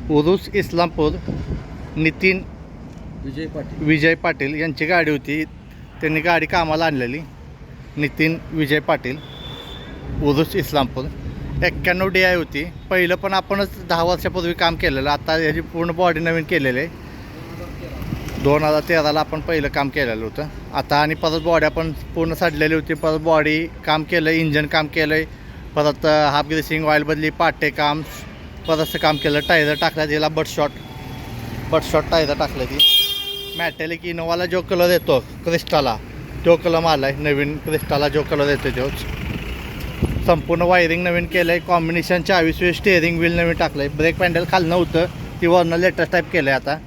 उरुस इस्लामपूर नितीन विजय पाटील यांची गाडी होती. त्यांनी गाडी कामाला आणलेली. नितीन विजय पाटील उरुस इस्लामपूर 91 DI होती. पहिलं पण आपणच 10 वर्षापूर्वी काम केलेलं. आता ह्याची पूर्ण बॉडी नवीन केलेली आहे. 2013ला आपण पहिलं काम केलेलं होतं. आता आणि परत बॉडी आपण पूर्ण सडलेली होती. परत बॉडी काम केलं, इंजन काम केलं आहे, परत हाफ ग्रीसिंग, ऑइल बदली, पाटे काम, परतचं काम केलं. टायर टाकला तिला बटशॉट टायर टाकलं ती. मॅटेलिक इनोवाला जो कलर येतो क्रिस्टाला तो कलर मारला आहे. नवीन क्रिस्टाला जो कलर येतो तोच. संपूर्ण वायरिंग नवीन केलं आहे. कॉम्बिनेशन 24 स्टेअरिंग व्हील नवीन टाकलं आहे. ब्रेक पॅन्डल खालनं होतं ती वरनं लेटेस्ट टाईप केलं आहे. आता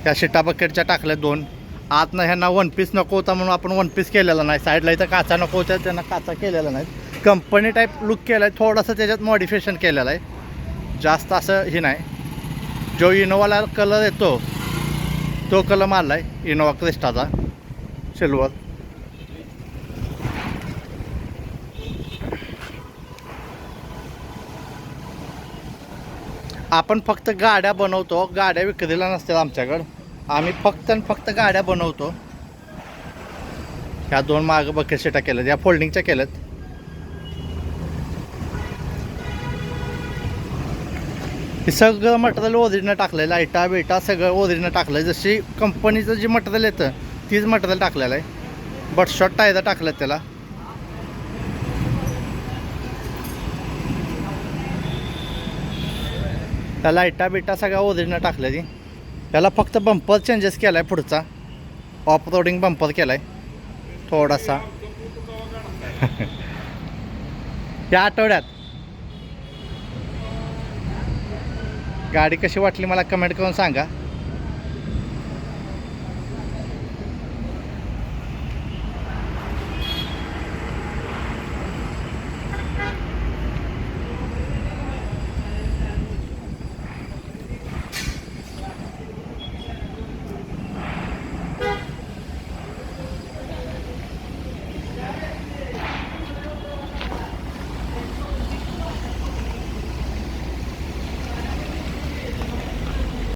त्या शिटा बकेटच्या टाकल्या 2. आतनं ह्यांना 1 पीस नको होता म्हणून आपण 1 पीस केलेला नाही. साईडला इथं काचा नको होत्या त्यांना काचा केलेला नाही. कंपनी टाईप लुक केला आहे. थोडंसं त्याच्यात मॉडिफिकेशन केलेलं आहे. जास्त असं हे नाही. जो इनोवाला कलर येतो तो कलर मारला आहे इनोवा क्रिस्टाचा सिल्वर. आपण फक्त गाड्या बनवतो, गाड्या विक्रीला नसतात आमच्याकडं. आम्ही फक्त गाड्या बनवतो. ह्या 2 मागं बकेट शिटा केल्यात, या फोल्डिंगच्या केल्यात. हे सगळं मटेरियल ओरिजिनल टाकलं आहे. लाईटा बेटा सगळं ओरिजिनल टाकलं आहे. जशी कंपनीचं जे मटेरियल येतं तीच मटेरियल टाकलेलं आहे. बटशॉट टायर टाकलं आहे त्याला. त्या लाईटा बिटा सगळ्या ओरिजिनल टाकल्या ती. त्याला फक्त बंपर चेंजेस केला आहे. पुढचा ऑफ रोडिंग बंपर केला आहे थोडासा या आठवड्यात. गाडी कशी वाटली मला कमेंट करून सांगा.